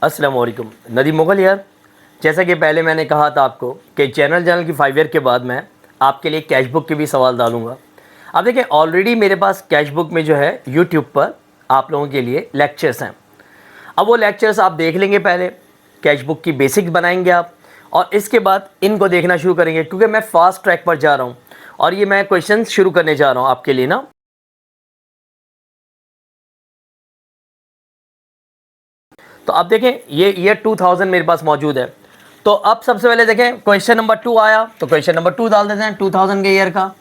अस्सलाम वालेकुम, नदीम मुगल यार। जैसा कि पहले मैंने कहा था आपको कि चैनल की 5 ईयर के बाद मैं आपके लिए कैश बुक के भी सवाल डालूंगा। अब देखिए, ऑलरेडी मेरे पास कैश बुक में जो है यूट्यूब पर आप लोगों के लिए लेक्चर्स हैं। अब वो लेक्चर्स आप देख लेंगे, पहले कैश बुक की बेसिक बनाएंगे आप, और इसके बाद इनको देखना शुरू करेंगे, क्योंकि मैं फास्ट ट्रैक पर जा रहा हूँ और ये मैं क्वेश्चन शुरू करने जा रहा हूँ आपके लिए ना। तो अब देखें, ये ईयर 2000 मेरे पास मौजूद है। तो अब सबसे पहले देखें, क्वेश्चन नंबर 2 आया, तो क्वेश्चन नंबर 2 डाल देते हैं 2000 के ईयर का।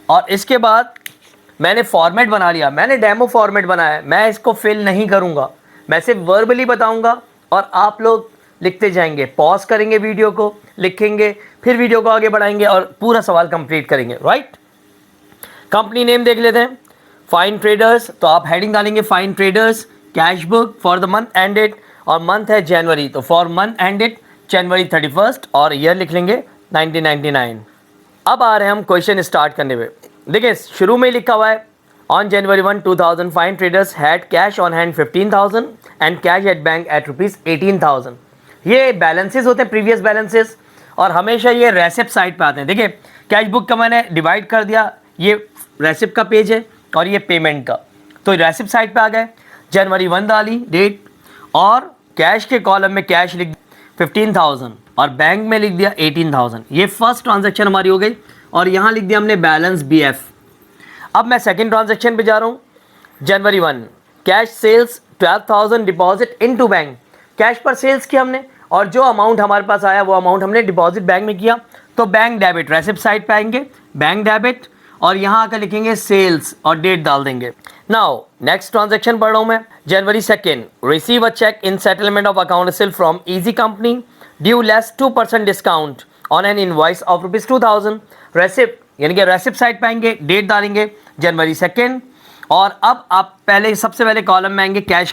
और इसके बाद मैंने फॉर्मेट बना लिया, मैंने डेमो फॉर्मेट बनाया है, मैं इसको फिल नहीं करूंगा, मैं सिर्फ वर्बली बताऊंगा और आप लोग लिखते जाएंगे, पॉज करेंगे, वीडियो को लिखेंगे, फिर वीडियो को आगे बढ़ाएंगे और पूरा सवाल कंप्लीट करेंगे। राइट। कंपनी नेम देख लेते हैं, फाइन ट्रेडर्स, तो आप हेडिंग डालेंगे fine traders, cash book for the month ended, और मंथ है जनवरी, तो फॉर मंथ एंडेड जनवरी 31 और ईयर लिख लेंगे 1999। अब आ रहे हैं हम क्वेश्चन स्टार्ट करने पे। देखिए, शुरू में लिखा हुआ है on January 1 2000 fine traders had cash on hand 15,000 and cash at bank at ₹18,000। ये बैलेंसेस होते हैं, प्रीवियस बैलेंसेस, और हमेशा ये रेसिप्ट साइड पे आते हैं। देखिए, कैश बुक का मैंने डिवाइड कर दिया, ये रेसिप्ट का पेज है और ये पेमेंट का, तो रेसिप्ट साइड पे आ गए। जनवरी 1 डाली डेट, और कैश के कॉलम में कैश लिख 15,000 और बैंक में लिख दिया 18,000। ये फर्स्ट ट्रांजैक्शन हमारी हो गई, और यहाँ लिख दिया हमने बैलेंस BF। अब मैं सेकंड ट्रांजैक्शन पे जा रहा हूँ। January 1 cash sales 12,000 deposit into bank, cash पर सेल्स किया हमने और जो अमाउंट हमारे पास आया वो अमाउंट हमने डिपॉजिट बैंक में किया, तो बैंक डेबिट, रेसिप्ट साइड पे आएंगे, बैंक डेबिट, और यहाँ आकर लिखेंगे सेल्स और डेट डाल देंगे। नाउ नेक्स्ट ट्रांजैक्शन पढ़ रहा हूँ मैं। January 2 receive a cheque in settlement of account received from easy company due less 2% discount on an invoice of ₹2,000। Receipt यानी कि रेसिप्ट साइड पे आएंगे, डेट डालेंगे जनवरी 2, और अब आप पहले सबसे पहले कॉलम में आएंगे कैश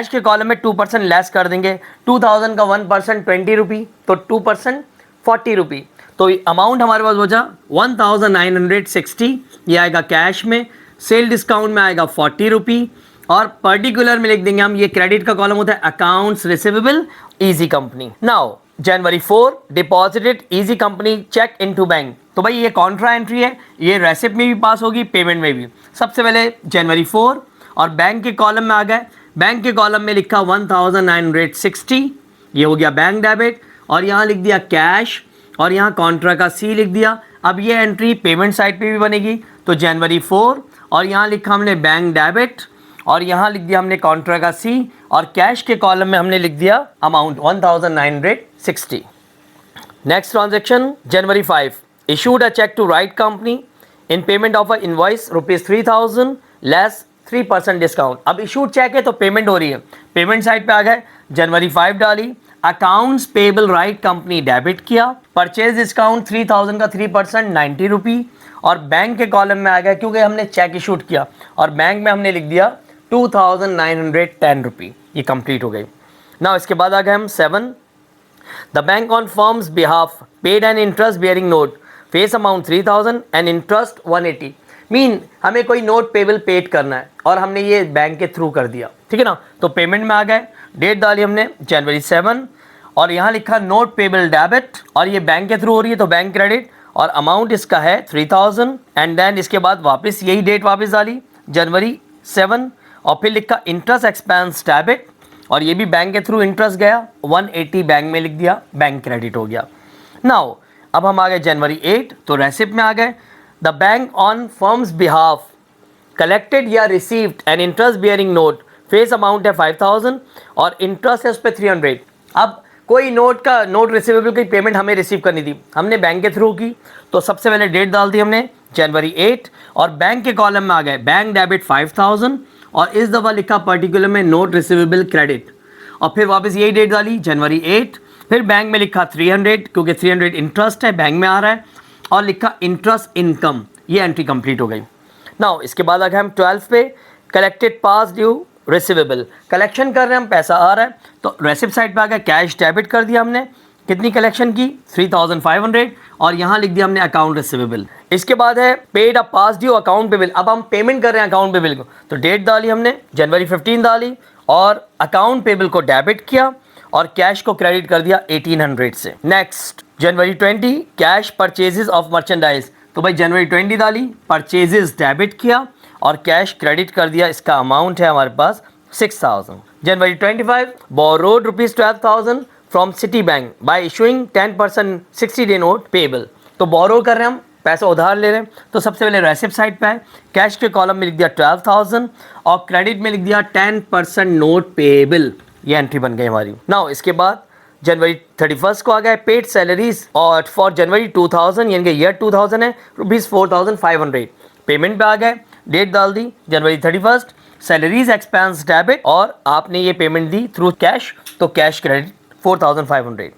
के कॉलम में 2% लेस कर देंगे। 2000 का 1% ₹20, तो 2% ₹40, तो अमाउंट हमारे पास बचा 1960। ये आएगा कैश में, सेल डिस्काउंट में आएगा ₹40, और पर्टिकुलर में लिख देंगे हम, ये क्रेडिट का कॉलम होता है accounts receivable easy company. Now January 4 deposited easy company cheque into bank, तो भाई ये कॉन्ट्रा एंट्री है, ये रेसिप्ट में भी पास होगी, पेमेंट में भी। सबसे पहले जनवरी 4, और बैंक के कॉलम में आ गए, बैंक के कॉलम में लिखा 1960, ये हो गया बैंक डेबिट, और यहाँ लिख दिया कैश, और यहाँ कॉन्ट्रा का C लिख दिया। अब ये एंट्री पेमेंट साइड पे भी बनेगी, तो जनवरी 4, और यहाँ लिखा हमने बैंक डेबिट, और यहाँ लिख दिया हमने कॉन्ट्रा का C, और कैश के कॉलम में हमने लिख दिया amount 1960। Next transaction January 5 issued a cheque to right company in payment of a invoice ₹3,000 less 3% discount. अब इशूड चेक है तो पेमेंट हो रही है, पेमेंट साइड पे आ गए, जनवरी 5 डाली, accounts payable right company debit किया, परचेज डिस्काउंट 3000 का 3% ₹90, और बैंक के कॉलम में आ गया क्योंकि हमने चेक इशूड किया, और बैंक में हमने लिख दिया ₹2,910। ये कंप्लीट हो गई। ना इसके बाद आ गए हम 7, the bank on firm's behalf paid N interest bearing note face amount 3000 and interest 180। Mean हमें कोई नोट पेबल पेड करना है और हमने ये बैंक के थ्रू कर दिया, ठीक है ना, तो पेमेंट में आ गए, डेट डाली हमने जनवरी 7, और यहाँ लिखा नोट पेबल डेबिट, और ये बैंक के थ्रू हो रही है तो बैंक क्रेडिट, और अमाउंट इसका है 3000, एंड देन इसके बाद वापस यही डेट वापस डाली जनवरी 7, और फिर लिखा इंटरेस्ट एक्सपेंस डेबिट, और ये भी बैंक के थ्रू इंटरेस्ट गया, 180 बैंक में लिख दिया, बैंक क्रेडिट हो गया। नाउ अब हम आ गए जनवरी 8, तो रेसिप्ट में आ गए, the bank on firm's behalf collected या received an interest bearing note, face amount है 5000 और इंटरेस्ट है उस पर 300। अब कोई नोट रिसीवेबल की पेमेंट हमें रिसीव करनी थी, हमने बैंक के थ्रू की, तो सबसे पहले डेट डाल दी हमने जनवरी 8, और बैंक के कॉलम में आ गए बैंक डेबिट 5000, और इस दफ़ा लिखा पर्टिकुलर में नोट रिसीवेबल क्रेडिट, और फिर वापस यही डेट डाली जनवरी 8, फिर बैंक में लिखा 300 क्योंकि 300 इंटरेस्ट है, बैंक में आ रहा है, और लिखा इंटरेस्ट इनकम। ये एंट्री कंप्लीट हो गई। नाउ इसके बाद आ गए हम 12 पे, कलेक्टेड पास ड्यू रिसीवेबल, कलेक्शन कर रहे हैं हम, पैसा आ रहा है, तो रेसिप्ट साइड पे आ गया, कैश डेबिट कर दिया हमने, कितनी कलेक्शन की 3500, और यहाँ लिख दिया हमने अकाउंट रिसीवेबल। इसके बाद है paid a pass due account payable, अब हम पेमेंट कर रहे हैं अकाउंट पेबल को, तो डेट डाली हमने जनवरी 15 डाली, और अकाउंट पेबल को डेबिट किया और कैश को क्रेडिट कर दिया 1800 से। Next January 20 cash purchases of merchandise, तो भाई जनवरी 20 डाली, परचेजेस डेबिट किया और कैश क्रेडिट कर दिया, इसका अमाउंट है हमारे पास 6000। जनवरी 25 borrowed rupees 12,000 from city bank by issuing 10% 60 day note payable, तो बोरो कर रहे हैं हम, पैसा उधार ले रहे हैं, तो सबसे पहले रेसिप्ट साइड पे है, कैश के कॉलम में लिख दिया 12,000 और क्रेडिट में लिख दिया 10% नोट पेबल, ये एंट्री बन गई हमारी। नाउ इसके बाद जनवरी 31 को आ गया पेड सैलरीज और फॉर जनवरी 2000 यानी कि ईयर 2000 है रुपीज़ 4500, पेमेंट पे आ गए, डेट डाल दी जनवरी 31, सैलरीज एक्सपेंस डेबिट और आपने ये पेमेंट दी थ्रू कैश, तो cash credit 4500।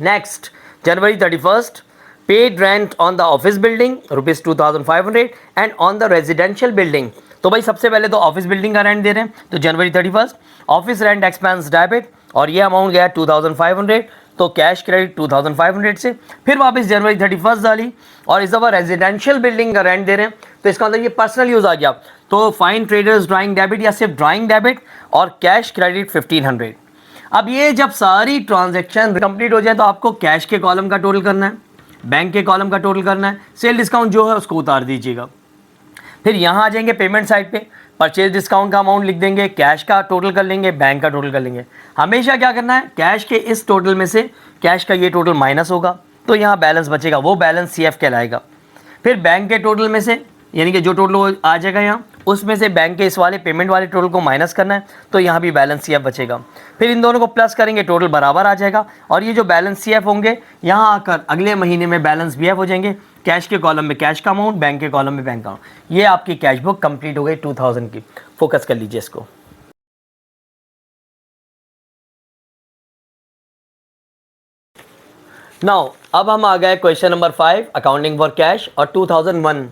Next January 31 paid rent on the office building rupees 2500 and on the residential building, तो भाई सबसे पहले तो ऑफिस बिल्डिंग का रेंट दे रहे हैं, तो जनवरी 31 ऑफिस रेंट एक्सपेंस डेबिट और ये अमाउंट गया 2500, तो कैश क्रेडिट 2500 से। फिर वापस जनवरी 31 डाली और इस दफ़ा रेजिडेंशियल बिल्डिंग का रेंट दे रहे हैं, तो इसका मतलब ये पर्सनल यूज़ आ गया, तो फाइन ट्रेडर्स ड्राइंग डेबिट या सिर्फ ड्राइंग डेबिट और कैश क्रेडिट 1500। अब ये जब सारी ट्रांजेक्शन कंप्लीट हो जाए तो आपको कैश के कॉलम का टोटल करना है, बैंक के कॉलम का टोटल करना है, सेल डिस्काउंट जो है उसको उतार दीजिएगा। फिर यहाँ आ जाएंगे पेमेंट साइड पे, परचेज डिस्काउंट का अमाउंट लिख देंगे, कैश का टोटल कर लेंगे, बैंक का टोटल कर लेंगे। हमेशा क्या करना है, कैश के इस टोटल में से कैश का ये टोटल माइनस होगा तो यहाँ बैलेंस बचेगा, वो बैलेंस CF कहलाएगा। फिर बैंक के टोटल में से यानी कि जो टोटल आ जाएगा यहाँ, उसमें से बैंक के इस वाले पेमेंट वाले टोटल को माइनस करना है, तो यहाँ भी बैलेंस CF बचेगा। फिर इन दोनों को प्लस करेंगे, टोटल बराबर आ जाएगा और ये जो बैलेंस CF होंगे यहाँ आकर अगले महीने में बैलेंस BF हो जाएंगे, कैश के कॉलम में कैश का अमाउंट, बैंक के कॉलम में बैंक का अमाउंट। ये आपकी कैश बुक कंप्लीट हो गई 2000 की। फोकस कर लीजिए इसको। नाउ अब हम आ गए question number 5 accounting for cash और 2001,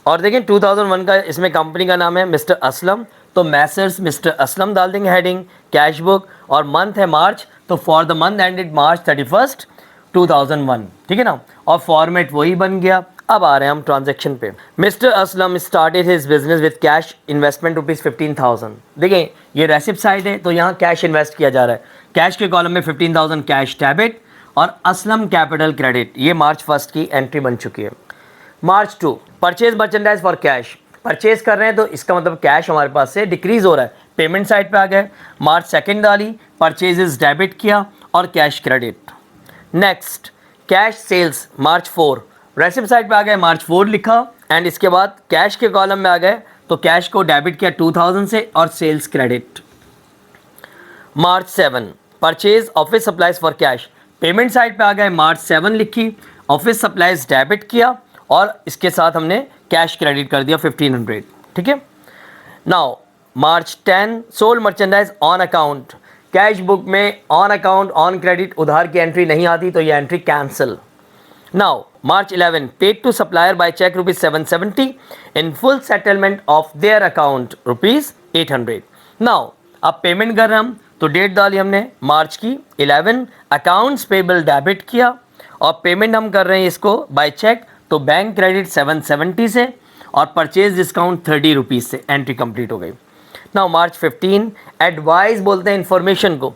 और देखें 2001 का इसमें कंपनी का नाम है मिस्टर असलम, तो मैसर्स मिस्टर असलम डाल देंगे हेडिंग, कैश बुक और मंथ है मार्च, तो फॉर द मंथ एंडेड मार्च 31 2001, ठीक है ना, और फॉर्मेट वही बन गया। अब आ रहे हैं हम ट्रांजैक्शन पे। Mister Aslam started his business with cash investment rupees 15,000। देखें ये रेसिप्ट साइड है, तो यहाँ कैश इन्वेस्ट किया जा रहा है, कैश के कॉलम में 15,000 कैश डेबिट और असलम कैपिटल क्रेडिट, ये मार्च 1 की एंट्री बन चुकी है। मार्च 2 purchase merchandise for cash, purchase कर रहे हैं तो इसका मतलब कैश हमारे पास से डिक्रीज हो रहा है, पेमेंट साइड पे आ गए, मार्च 2 डाली, परचेजेस डेबिट किया और cash credit. Next cash sales March 4, receipt side पे आ गए, मार्च 4 लिखा एंड इसके बाद कैश के कॉलम में आ गए, तो कैश को डेबिट किया 2000 से और sales credit. March 7 purchase office supplies for cash, payment side पे आ गए, मार्च 7 लिखी, ऑफिस सप्लाईज डेबिट किया और इसके साथ हमने कैश क्रेडिट कर दिया 1500, ठीक है। Now March 10 sold merchandise on account, cash book में ऑन अकाउंट ऑन क्रेडिट उधार की एंट्री नहीं आती, तो ये entry cancel. Now March 11 paid to supplier by cheque rupees 770 in full settlement of their account rupees 800। Now अब payment कर रहे हैं हम, तो डेट डाली हमने मार्च की 11, अकाउंट्स पेबल डेबिट किया और पेमेंट हम कर रहे हैं इसको बाय चेक, तो बैंक क्रेडिट 770 से और परचेज डिस्काउंट 30 रुपीज़ से एंट्री कंप्लीट हो गई। नाउ मार्च 15 एडवाइस बोलते हैं इन्फॉर्मेशन को,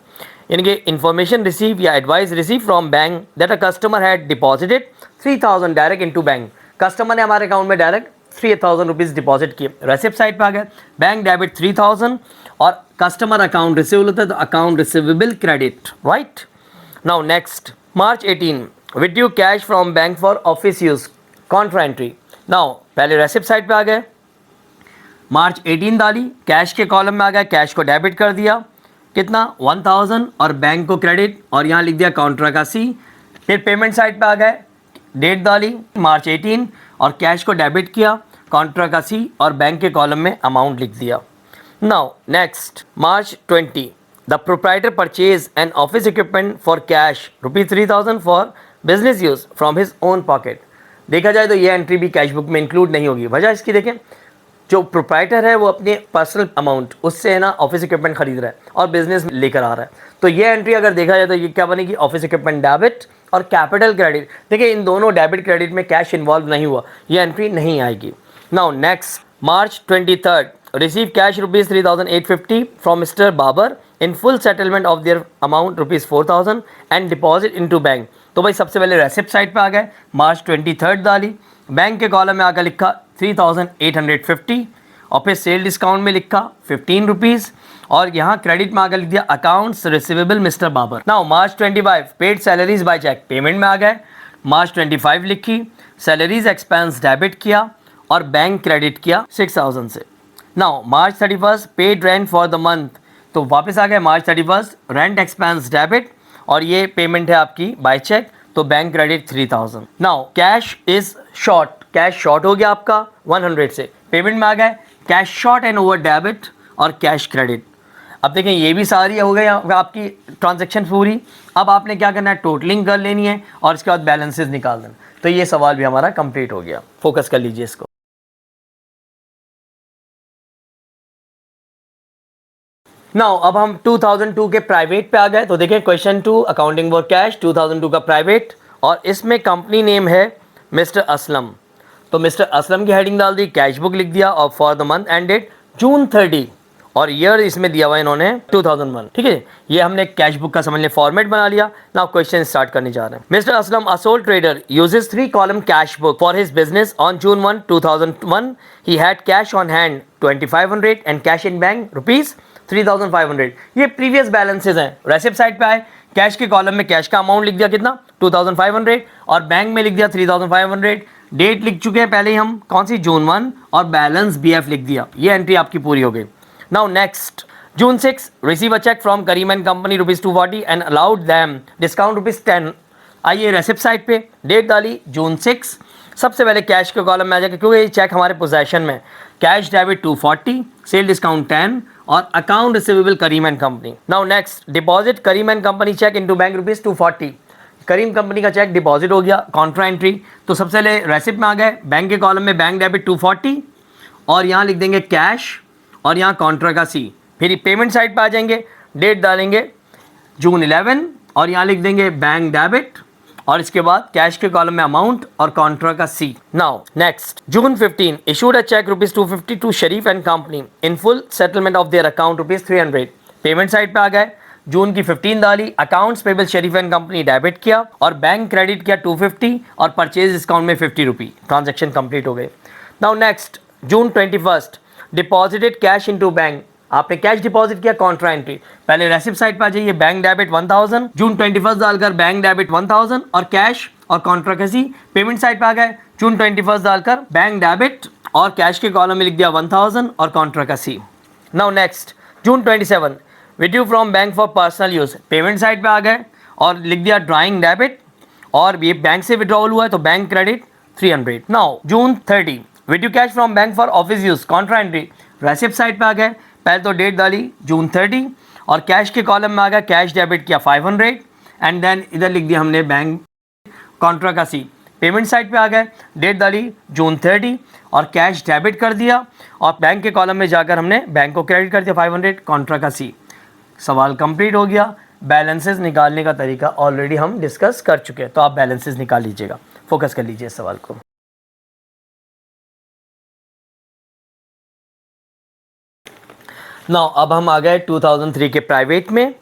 यानी कि इन्फॉर्मेशन रिसीव या advice receive from bank that a customer had deposited 3000 direct into bank, customer ने हमारे अकाउंट में डायरेक्ट 3000 रुपीज़ डिपॉजिट किए, रेसिप्ट साइड पे आ गए, बैंक डेबिट 3000 और कस्टमर अकाउंट रिसीवेबल होता है तो account receivable credit, right. Now next March 18 withdrew cash from bank for office use contra entry. Now पहले रेसिप्ट साइड पे आ गए, मार्च 18 डाली, कैश के कॉलम में आ गया, कैश को डेबिट कर दिया कितना 1000 और बैंक को क्रेडिट और यहाँ लिख दिया कॉन्ट्रा का C। फिर पेमेंट साइड पे आ गए, डेट डाली मार्च 18 और कैश को डेबिट किया, कॉन्ट्रा का C और बैंक के कॉलम में अमाउंट लिख दिया। Now next March 20 the proprietor purchase an office equipment for cash rupees 3000 for business use from his own pocket. देखा जाए तो ये एंट्री भी कैश बुक में इंक्लूड नहीं होगी, वजह इसकी देखें, जो प्रोप्राइटर है वो अपने पर्सनल अमाउंट उससे है ना ऑफिस इक्विपमेंट खरीद रहा है और बिजनेस लेकर आ रहा है, तो ये एंट्री अगर देखा जाए तो ये क्या बनेगी, ऑफिस इक्विपमेंट डेबिट और कैपिटल क्रेडिट। देखिए इन दोनों डेबिट क्रेडिट में कैश इन्वॉल्व नहीं हुआ, ये एंट्री नहीं आएगी। Now next March 23 receive cash rupees 3,850 from mister Babar in full settlement of their amount rupees 4,000 and deposit into bank. तो भाई सबसे पहले रेसिप्ट साइड पे आ गए, मार्च 23 डाली, बैंक के कॉलम में आकर लिखा 3,850 और फिर सेल डिस्काउंट में लिखा 15 रुपीज़ और यहाँ क्रेडिट में आकर लिख दिया accounts receivable mister Babar. Now March 25 paid salaries by cheque, payment में आ गए, मार्च 25 लिखी, सैलरीज एक्सपेंस डेबिट किया और बैंक क्रेडिट किया 6,000 से। Now March 31 paid rent for the month, तो वापस आ गए मार्च 31 रेंट एक्सपेंस डेबिट और ये पेमेंट है आपकी बाय चेक, तो bank credit 3,000। Now cash is short, cash short हो गया आपका 100 से, पेमेंट में आ गए cash short and over debit और कैश क्रेडिट। अब देखें ये भी सारी हो गई आपकी ट्रांजैक्शन पूरी। अब आपने क्या करना है, टोटलिंग कर लेनी है और इसके बाद बैलेंसेस निकाल देना। तो ये सवाल भी हमारा कंप्लीट हो गया, फोकस कर लीजिए इसको। नाउ अब हम 2002 के प्राइवेट पे आ गए। तो देखें क्वेश्चन 2 अकाउंटिंग फॉर कैश 2002 का प्राइवेट और इसमें कंपनी नेम है मिस्टर असलम। तो मिस्टर असलम की हेडिंग डाल दी, कैश बुक लिख दिया और फॉर द मंथ एंडेड जून 30 और ईयर इसमें दिया हुआ इन्होंने 2001। ठीक है, ये हमने कैश बुक का समझ लिया, फॉर्मेट बना लिया। नाउ क्वेश्चन स्टार्ट करने जा रहे हैं। Mister Aslam a soul trader uses 3 column cash book for his business on June 1 2001 he had cash on hand 2500 and cash in bank rupees 3,500। ये प्रीवियस बैलेंसेज हैं। रेसिप्ट साइड पे आए, कैश के column में कैश का अमाउंट लिख दिया कितना 2,500 और बैंक में लिख दिया 3,500। डेट लिख चुके हैं पहले ही हम, कौन सी, जून 1 और बैलेंस BF लिख दिया। ये एंट्री आपकी पूरी हो गई। Now next, June 6 receive a cheque from Karim and company rupees 240 and allowed them discount rupees 10। आइए रेसिप्ट साइड पे डेट डाली जून 6। सबसे पहले कैश के कॉलम में आ जाएगा क्योंकि ये चेक हमारे पोजेशन में, कैश डेबिट 240, सेल डिस्काउंट 10 और account receivable Karim and company. Now next, deposit Karim and company cheque into bank rupees 240। Karim company का चेक डिपॉजिट हो गया, कॉन्ट्रा एंट्री। तो सबसे पहले रेसिप्ट में आ गए, बैंक के कॉलम में बैंक डेबिट 240 और यहाँ लिख देंगे कैश और यहाँ कॉन्ट्रा का C। फिर पेमेंट साइड पे आ जाएंगे, डेट डालेंगे जून 11 और यहाँ लिख देंगे बैंक डेबिट और इसके बाद कैश के कॉलम में अमाउंट और कॉन्ट्रा का C। Now next, June 15 issued a cheque rupees 250 to Sharif and company in full settlement of their account rupees 300। Payment side पे आ गए, जून की 15 डाली, accounts payable Sharif and company debit किया और बैंक क्रेडिट किया 250 और परचेज डिस्काउंट में 50 रुपी। ट्रांजेक्शन कंप्लीट हो गए। नाउ नेक्स्ट, जून 21 डिपॉजिटेड कैश इनटू बैंक, आपने कैश डिपॉजिट किया, कॉन्ट्रा एंट्री। पहले रेसिप्ट साइड पर आ जाइए, बैंक डेबिट 1000, जून 21 डालकर बैंक डेबिट 1000 और कैश और कॉन्ट्रा का C। पेमेंट साइड पे आ गए, जून 21 डालकर बैंक डेबिट और कैश के कॉलम में लिख दिया 1000 और कॉन्ट्रा का C। Now next, June 27 withdrew from bank for personal use. Payment side पे आ गए और लिख दिया ड्राइंग डेबिट और ये बैंक से विड्रॉल हुआ है तो bank credit 300। Now June 30 withdrew cash from bank for office use, contra entry. Receipt side पे आ गए, पहले तो डेट डाली जून 30 और कैश के कॉलम में आ गया कैश डेबिट किया 500 एंड देन इधर लिख दिया हमने बैंक कॉन्ट्रा का C। पेमेंट साइड पे आ गए, डेट डाली जून 30 और कैश डेबिट कर दिया और बैंक के कॉलम में जाकर हमने बैंक को क्रेडिट कर दिया 500, कॉन्ट्रा का C। सवाल कंप्लीट हो गया। बैलेंसेस निकालने का तरीका ऑलरेडी हम डिस्कस कर चुके हैं, तो आप बैलेंसेस निकाल लीजिएगा, फोकस कर लीजिए इस सवाल को। नाउ अब हम आ गए 2003 के प्राइवेट में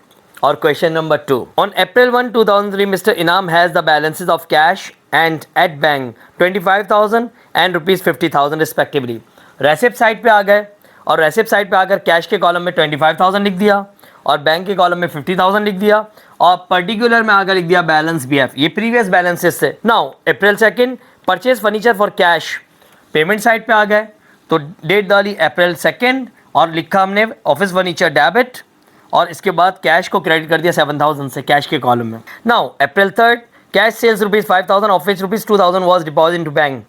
और question number 2। On April 1 2003 mister Inam has the balances of cash and at bank 25,000 and rupees 50,000 respectively. Receipt side पे आ गए और रेसिप्ट साइड पे आकर कैश के कॉलम में 25,000 लिख दिया और बैंक के कॉलम में 50,000 लिख दिया और पर्टिकुलर में आकर लिख दिया बैलेंस BF। ये प्रीवियस बैलेंसेस थे। Now April 2 purchase furniture for cash. Payment side पे आ गए तो डेट डाली अप्रैल 2 और लिखा हमने ऑफिस फर्नीचर डेबिट और इसके बाद कैश को क्रेडिट कर दिया 7,000 से कैश के कॉलम में। Now April 3 cash sales rupees 5,000 of which rupees 2,000 was deposit into bank.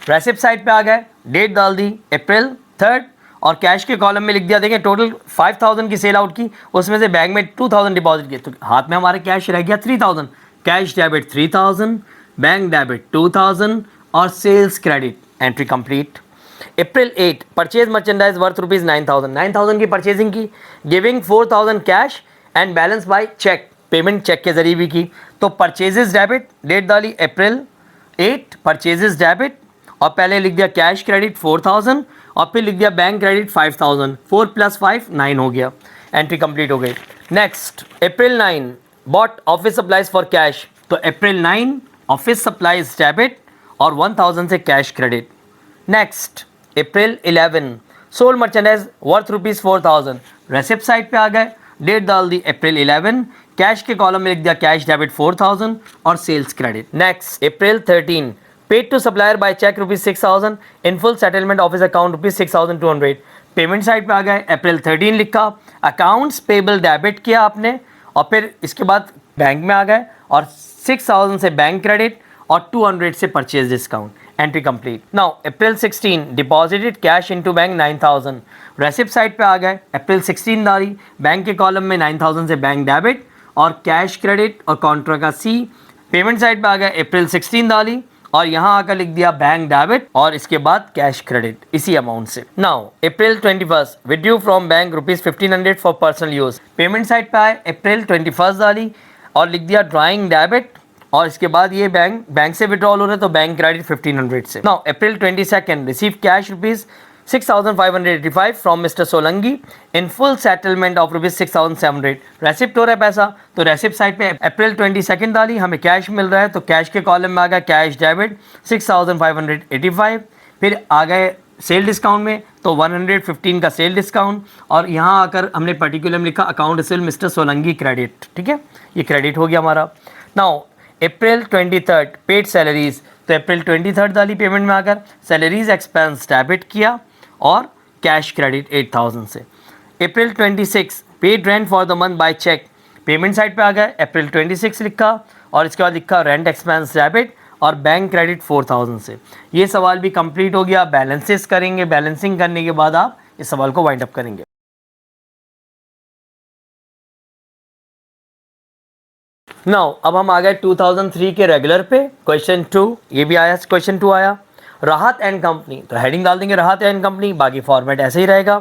Receipt side पे आ गए, डेट डाल दी अप्रैल 3 और कैश के कॉलम में लिख दिया, देखें टोटल 5,000 की सेल आउट की, उसमें से बैंक में 2,000 डिपॉजिट किए तो हाथ में हमारे कैश रह गया 3,000। कैश डेबिट 3,000, बैंक डेबिट 2,000 और sales credit. Entry complete. April 8 purchase merchandise worth rupees 9,000, 9,000 की परचेजिंग की, giving 4,000 cash and balance by cheque. Payment cheque के जरिए भी की तो परचेजेस डेबिट, डेट डाली अप्रैल 8 परचेजेस डेबिट और पहले लिख दिया कैश क्रेडिट 4,000 और फिर लिख दिया बैंक क्रेडिट 5000, 4 + 5 9 हो गया, एंट्री कंप्लीट हो गई। Next April 9 bought office supplies for cash, तो अप्रैल 9 ऑफिस सप्लाइज डेबिट और 1000 से cash credit. Next April 11 sold merchandise worth ₹4000, receipt side पे आ गए, डेट डाल दी अप्रैल 11, कैश के कॉलम में लिख दिया कैश डेबिट 4000 और sales credit. Next April 13 paid to supplier by cheque ₹6000 in full settlement office account ₹6200, payment side पे आ गए, अप्रैल 13 लिखा, अकाउंट्स पेबल डेबिट किया आपने और फिर इसके बाद बैंक में आ गए और 6000 से बैंक क्रेडिट और 200 से purchase discount, entry complete. Now April 16 deposited cash into bank 9000, receipt side पे आ गए, अप्रैल 16 डाली, बैंक के कॉलम में 9000 से बैंक डेबिट और कैश क्रेडिट और कॉन्ट्रा का सी, पेमेंट साइड पे आ गए, अप्रैल 16 डाली और यहाँ आकर लिख दिया बैंक डेबिट और इसके बाद कैश क्रेडिट इसी अमाउंट से। Now April 21 withdrew from bank ₹1500 for personal use, payment side पे आए, अप्रैल 21 डाली और लिख दिया ड्राइंग डेबिट और इसके बाद ये बैंक से विड्रॉल हो रहा है तो बैंक क्रेडिट 1500 से। Now April 22 receive cash ₹6585 from mister Solanki in full settlement of ₹6700, receipt हो रहा है पैसा तो रेसिप्ट साइड पे अप्रैल 22 डाली, हमें कैश मिल रहा है तो कैश के कॉलम में आ गया कैश डेबिट 6585, फिर आ गए सेल डिस्काउंट में तो 115 का सेल डिस्काउंट और यहाँ आकर हमने पर्टिकुलर लिखा account receive mister Solanki credit, ठीक है, ये क्रेडिट हो गया हमारा। नाउ अप्रैल 23 पेड सैलरीज, तो अप्रैल 23 डाली पेमेंट में आकर सैलरीज एक्सपेंस डेबिट किया और कैश क्रेडिट 8000 से। April 26 paid rent for the month by cheque, payment side पे आ गए, अप्रैल 26 लिखा और इसके बाद लिखा रेंट एक्सपेंस डेबिट और बैंक क्रेडिट 4000 से। ये सवाल भी कंप्लीट हो गया, बैलेंसेस करेंगे, बैलेंसिंग करने के बाद आप इस सवाल को वाइंड अप करेंगे। नाउ अब हम आ गए 2003 के रेगुलर पे, क्वेश्चन 2, ये भी आया, क्वेश्चन 2 आया, राहत एंड कंपनी, तो हेडिंग डाल देंगे राहत एंड कंपनी, बाकी फॉर्मेट ऐसे ही रहेगा।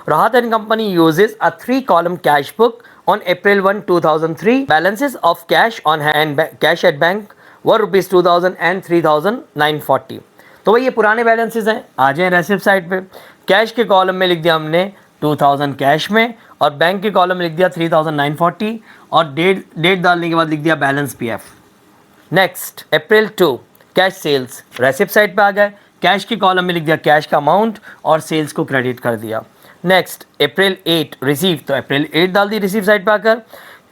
राहत and company uses a 3 column cash book on April 1, 2003, balances of cash on hand cash at bank were ₹2000 and 3940, तो भाई ये पुराने बैलेंसेस हैं। आ जाए रेसिप्ट साइड पे, कैश के कॉलम में लिख दिया हमने 2000 कैश में और बैंक के कॉलम में लिख दिया 3940 और डेट डालने के बाद लिख दिया बैलेंस पीएफ। नेक्स्ट अप्रैल 2 कैश सेल्स, रेसिप्ट साइड पे आ गए, कैश के कॉलम में लिख दिया कैश का अमाउंट और सेल्स को क्रेडिट कर दिया। नेक्स्ट अप्रैल 8 रिसीव, तो अप्रैल 8 डाल दी रिसीव साइड पे आकर,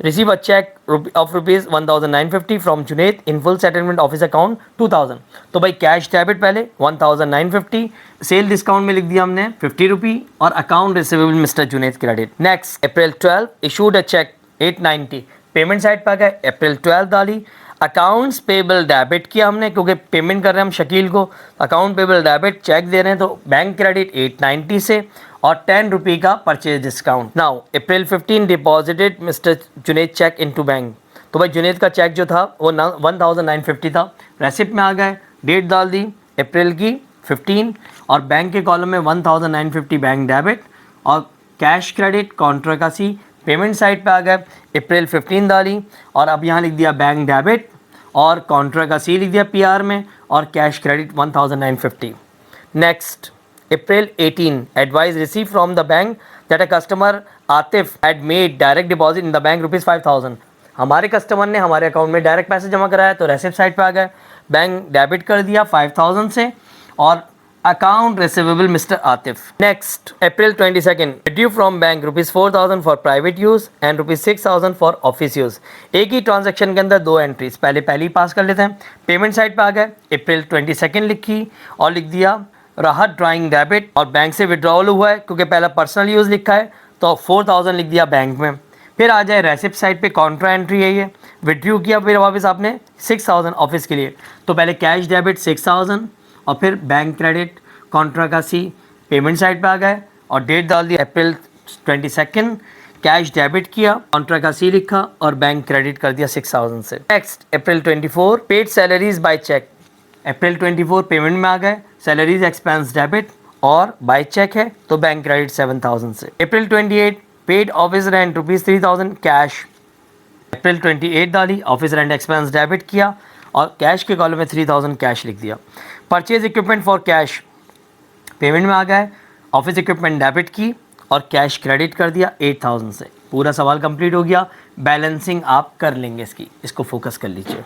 receive a cheque of ₹1950 from Junaid in full settlement office account 2000, तो भाई कैश डेबिट पहले 1950, सेल डिस्काउंट में लिख दिया हमने ₹50 और account receivable mister Junaid credit. Next April 12 issued a cheque 890, payment side पर गए, अप्रैल 12 डाली, अकाउंट्स पेबल डेबिट किया हमने क्योंकि पेमेंट कर रहे हैं हम शकील को, अकाउंट पेबल डेबिट चेक दे रहे हैं तो बैंक क्रेडिट 890 से और ₹10 का purchase discount. Now April 15 deposited mister Junaid cheque into bank, तो भाई जुनेद का चेक जो था वो 1950 था, रेसिप्ट में आ गए, डेट डाल दी अप्रैल की 15 और बैंक के कॉलम में 1950 बैंक डेबिट और कैश क्रेडिट कॉन्ट्रा का सी, पेमेंट साइड पे आ गए, अप्रैल 15 डाली और अब यहाँ लिख दिया बैंक डेबिट और कॉन्ट्रा का सी लिख दिया पीआर में और cash credit 1950। Next April 18 advice receive from the bank that a customer Atif had made direct deposit in the bank ₹5000, हमारे कस्टमर ने हमारे अकाउंट में डायरेक्ट पैसे जमा कराया तो रेसिप्ट साइड पे आ गए, बैंक डेबिट कर दिया 5000 से और account receivable mister Atif. Next April 22 due from bank ₹4000 for private use and ₹6000 for office use, एक ही ट्रांजैक्शन के अंदर 2 एंट्रीज, पहले पास कर लेते हैं। पेमेंट साइड पे आ गए, अप्रैल 22 लिखी और लिख दिया राहत ड्राइंग डेबिट और बैंक से विड्रॉल हुआ है क्योंकि पहला पर्सनल यूज़ लिखा है तो 4000 लिख दिया बैंक में। फिर आ जाए रेसिप्ट साइड पे कॉन्ट्रा एंट्री है, ये विड्रू किया फिर वापस आपने 6000 ऑफिस के लिए, तो पहले कैश डेबिट 6000 और फिर बैंक क्रेडिट कॉन्ट्रा का सी, पेमेंट साइड पे आ गए और डेट डाल दी अप्रैल 22, कैश डेबिट किया, कॉन्ट्रा का सी लिखा और बैंक क्रेडिट कर दिया 6000 से। Next April 24 paid salaries by check, April 24 payment में आ गए, सैलरीज एक्सपेंस डेबिट और बाय चेक है तो बैंक क्रेडिट 7000 से। अप्रैल 28 पेड ऑफिस रेंट ₹3000 कैश, अप्रैल 28 डाली, ऑफिस रेंट एक्सपेंस डेबिट किया और कैश के कॉलम में 3000 कैश लिख दिया। Purchase equipment for cash, payment में आ गया है ऑफिस इक्विपमेंट डेबिट की और कैश क्रेडिट कर दिया 8000 से। पूरा सवाल कंप्लीट हो गया। बैलेंसिंग आप कर लेंगे इसकी, इसको फोकस कर लीजिए।